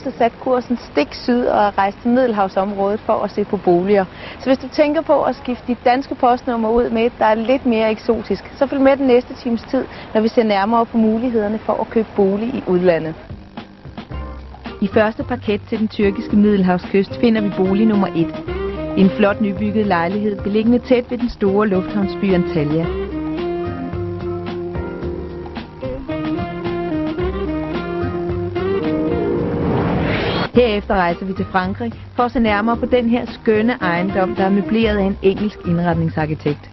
huset sat kursen stik syd og er rejst til Middelhavsområdet for at se på boliger. Så hvis du tænker på at skifte dit danske postnummer ud med et, der er lidt mere eksotisk, så følg med den næste times tid, når vi ser nærmere på mulighederne for at købe bolig i udlandet. I første parket til den tyrkiske Middelhavskyst finder vi bolig nummer 1. En flot nybygget lejlighed beliggende tæt ved den store lufthavnsby Antalya. Herefter rejser vi til Frankrig for at se nærmere på den her skønne ejendom, der er møbleret af en engelsk indretningsarkitekt.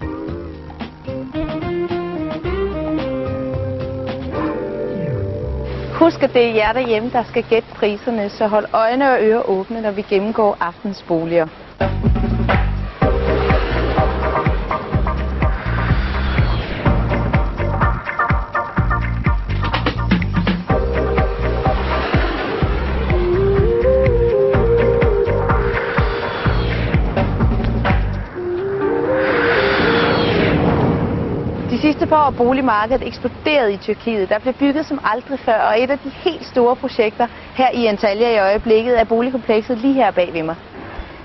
Husk, at det er jer derhjemme, der skal gætte priserne, så hold øjne og ører åbne, når vi gennemgår aftens boliger. De sidste par år er boligmarkedet eksploderet i Tyrkiet. Der bliver bygget som aldrig før, og et af de helt store projekter her i Antalya i øjeblikket er boligkomplekset lige her bag ved mig.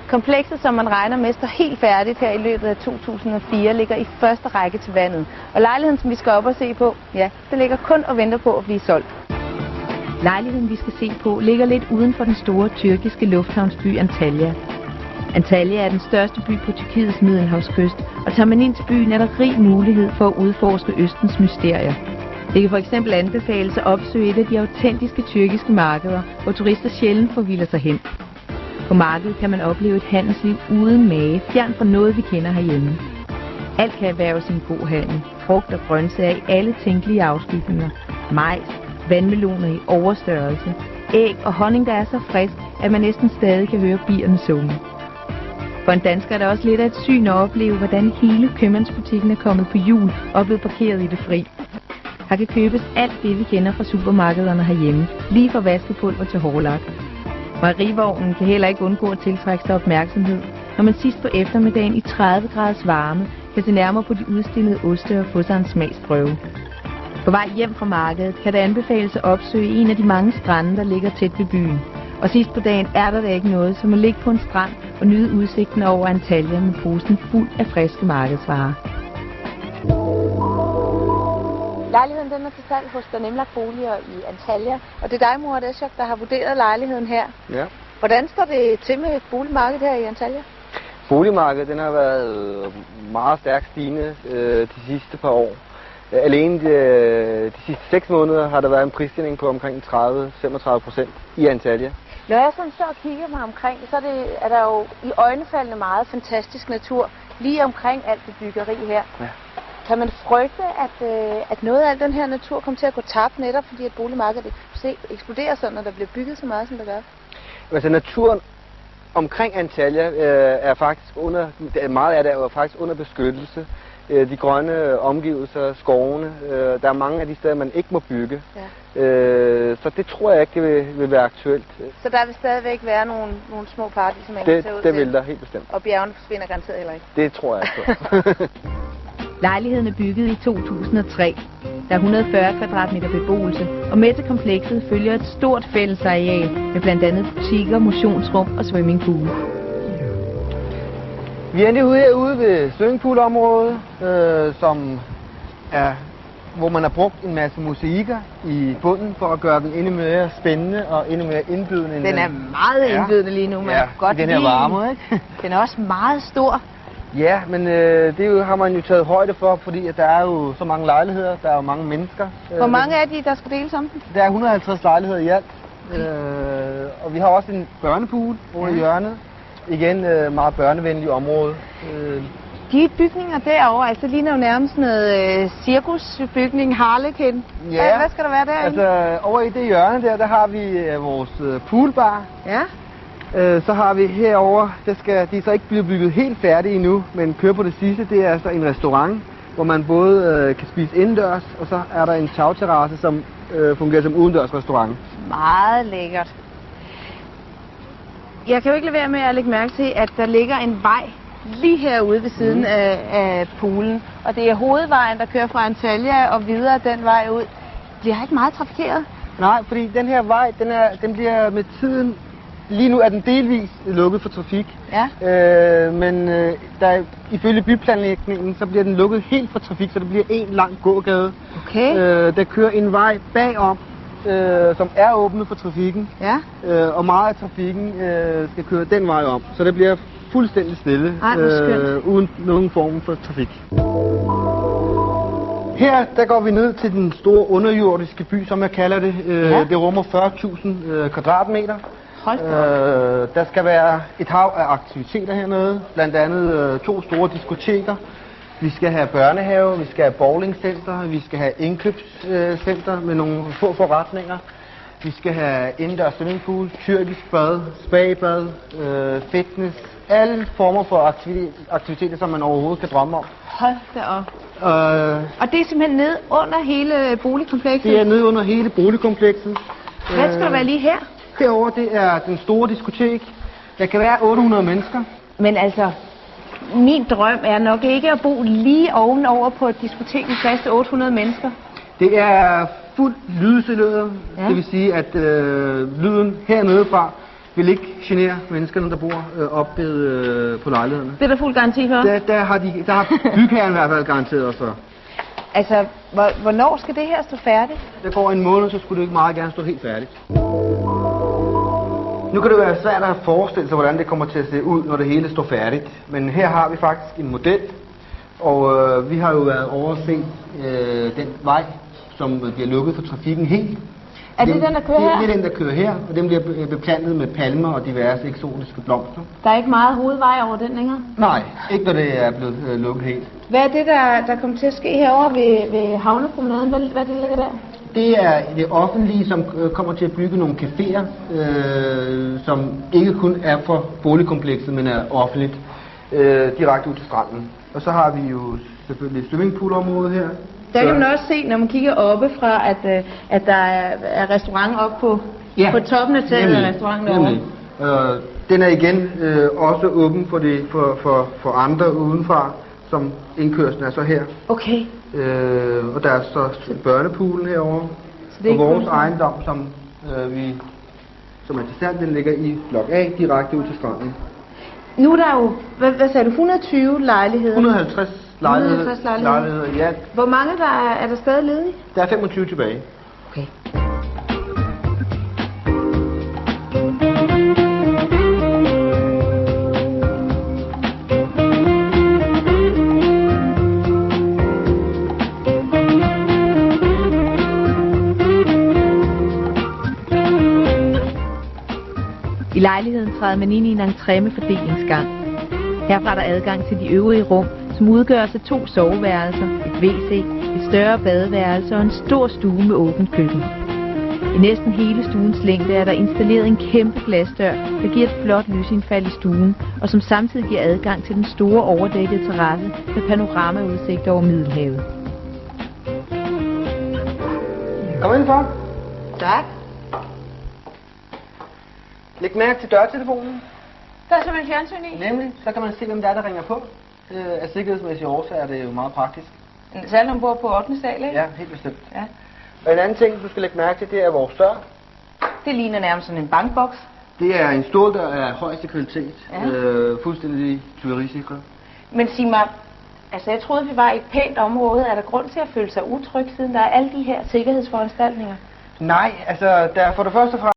Komplekset, som man regner med, står helt færdigt her i løbet af 2004, ligger i første række til vandet. Og lejligheden, som vi skal op og se på, ja, det ligger kun og venter på at blive solgt. Lejligheden, vi skal se på, ligger lidt uden for den store tyrkiske lufthavnsby Antalya. Antalya er den største by på Tyrkiets Middelhavskyst, og tager man ind til byen, er der rig mulighed for at udforske Østens mysterier. Det kan for eksempel anbefales at opsøge et af de autentiske tyrkiske markeder, hvor turister sjældent forvilder sig hen. På markedet kan man opleve et handelsliv uden mage, fjern fra noget vi kender herhjemme. Alt kan erhverves i en god handel. Frugt og grøntsager i alle tænkelige afskygninger. Majs, vandmeloner i overstørrelse, æg og honning, der er så frisk, at man næsten stadig kan høre bierne summe. For en dansker er det også lidt af et syn at opleve, hvordan hele købmandsbutikken er kommet på hjul og er blevet parkeret i det fri. Her kan købes alt det, vi kender fra supermarkederne herhjemme, lige fra vaskepulver til hårlak. Mejerivognen kan heller ikke undgå at tiltrække sig opmærksomhed, når man sidst på eftermiddagen i 30 graders varme kan se nærmere på de udstillede oste og få sig en smagsprøve. På vej hjem fra markedet kan det anbefales at opsøge en af de mange strande, der ligger tæt ved byen. Og sidst på dagen er der da ikke noget, som at ligge på en strand og nyde udsigten over Antalya med posen fuld af friske markedsvarer. Lejligheden den er til salg hos der Nemlak Boliger i Antalya, og det er dig, Murat Özcak, der har vurderet lejligheden her. Ja. Hvordan står det til med boligmarkedet her i Antalya? Boligmarkedet den har været meget stærkt stigende de sidste par år. Alene de sidste 6 måneder har der været en prisstigning på omkring 30-35% i Antalya. Når jeg sådan så og kigger mig omkring, så er der jo i øjnefaldende meget fantastisk natur lige omkring alt det byggeri her. Ja. Kan man frygte, at noget af al den her natur kommer til at gå tabt netop, fordi at boligmarkedet eksploderer sådan, når der bliver bygget så meget, som der gør? Altså naturen omkring Antalya er faktisk meget af det er faktisk under beskyttelse. De grønne omgivelser, skovene, der er mange af de steder, man ikke må bygge. Ja. Så det tror jeg ikke vil være aktuelt. Så der vil stadigvæk være nogle små parker, som man kan tage ud til? Det vil der helt bestemt. Og bjergene forsvinder garanteret heller ikke? Det tror jeg ikke på. Lejligheden er bygget i 2003. Der er 140 kvadratmeter beboelse, og med til komplekset følger et stort fællesareal med blandt andet butikker, motionsrum og swimmingpool. Vi er endelig ude ved swimmingpoolområdet, hvor man har brugt en masse mosaikker i bunden for at gøre den endnu mere spændende og endnu mere indbydende. Den er meget indbydende lige nu, man godt den her varme, ikke? Den er også meget stor. Ja, men det har man jo taget højde for, fordi at der er jo så mange lejligheder, der er jo mange mennesker. Hvor mange er de, der skal deles om den? Der er 150 lejligheder i alt, og vi har også en børnepool over i hjørnet. Igen meget børnevenlig område. De bygninger derovre, altså ligner jo nærmest noget cirkusbygning, Harlekin. Ja. Hvad skal der være derinde? Altså over i det hjørne der har vi vores poolbar. Ja. Så har vi herover, de er så ikke blevet bygget helt færdige endnu, men kører på det sidste, det er altså en restaurant, hvor man både kan spise indendørs, og så er der en tagterrasse, som fungerer som udendørs restaurant. Meget lækkert. Jeg kan jo ikke lade være med at lægge mærke til, at der ligger en vej lige herude ved siden af poolen. Og det er hovedvejen, der kører fra Antalya og videre den vej ud. Bliver ikke meget trafikeret? Nej, fordi den her vej, den bliver med tiden... Lige nu er den delvis lukket for trafik. Ja. Men ifølge byplanlægningen, så bliver den lukket helt for trafik, så det bliver en lang gågade. Okay. Der kører en vej bagom, som er åbnet for trafikken. Ja. Og meget af trafikken skal køre den vej om. Så det bliver fuldstændig stille, Ej, hvor skønt. uden nogen form for trafik. Her der går vi ned til den store underjordiske by, som jeg kalder det. Ja. Det rummer 40.000 kvadratmeter. Hold da. Der skal være et hav af aktiviteter hernede, blandt andet 2 store diskoteker. Vi skal have børnehave, vi skal have bowlingcenter, vi skal have indkøbscenter med nogle få forretninger. Vi skal have indendørs swimmingpool, tyrkisk bad, spabad, fitness, alle former for aktiviteter, som man overhovedet kan drømme om. Hold da op. Og det er simpelthen nede under hele boligkomplekset? Det er nede under hele boligkomplekset. Hvad skal der være lige her? Herover det er den store diskotek. Der kan være 800 mennesker. Men altså, min drøm er nok ikke at bo lige ovenover på et diskotek med plads til 800 mennesker. Det er fuldt lydisoleret. Ja. Det vil sige, at lyden hernede fra vil ikke genere menneskerne, der bor oppe på lejlighederne. Det er der fuld garanti for? Der har bygherren i hvert fald garanteret os for. Altså, hvornår skal det her stå færdigt? Der går en måned, så skulle det ikke meget gerne stå helt færdigt. Nu kan det være svært at forestille sig, hvordan det kommer til at se ud, når det hele står færdigt. Men her har vi faktisk en model, og vi har jo været over at se den vej, som bliver lukket for trafikken helt. Er det den, der kører her? Det er den, der kører her, og den bliver beplantet med palmer og diverse eksotiske blomster. Der er ikke meget hovedvej over den længere? Nej, ikke når det er blevet lukket helt. Hvad er det, der kommer til at ske herovre ved havnepromenaden? Hvad det ligger der? Det er det offentlige, som kommer til at bygge nogle caféer, som ikke kun er for boligkomplekset, men er offentligt, direkte ud til stranden. Og så har vi jo selvfølgelig swimmingpoolområdet her. Der kan man også se, når man kigger oppe fra, at der er restaurant oppe på toppen af taget af restauranten derovre. Den er igen også åben for andre udenfra, som indkørslen er så her. Okay. Og der er så børnepoolen herovre. Så det er og vores ejendom, som er til salg, den ligger i blok A, direkte ud til stranden. Nu er der jo, hvad sagde du, 120 lejligheder? 150 lejligheder i alt. Hvor mange er der stadig ledige? Der er 25 tilbage. Okay. I lejligheden træder man ind i en entré med fordelingsgang. Herfra er der adgang til de øvrige rum, som udgøres af 2 soveværelser, et WC, et større badeværelse og en stor stue med åbent køkken. I næsten hele stuens længde er der installeret en kæmpe glasdør, der giver et flot lysindfald i stuen, og som samtidig giver adgang til den store overdækkede terrasse med panoramaudsigt over Middelhavet. Kom indenfor. Tak. Læg mærke til dørtelefonen. Der er simpelthen fjernsyn i. Nemlig, så kan man se, hvem der er, der ringer på. Af sikkerhedsmæssige årsager er det jo meget praktisk. Særligt når man bor på 8. sal, ikke? Ja, helt bestemt. Ja. Og en anden ting, du skal lægge mærke til, det er vores dør. Det ligner nærmest sådan en bankboks. Det er en ståldør af højeste kvalitet. Ja. Fuldstændig tyverisikret. Men sig mig, altså jeg troede, vi var i et pænt område. Er der grund til at føle sig utryg, siden der er alle de her sikkerhedsforanstaltninger? Nej, altså der er for det første fra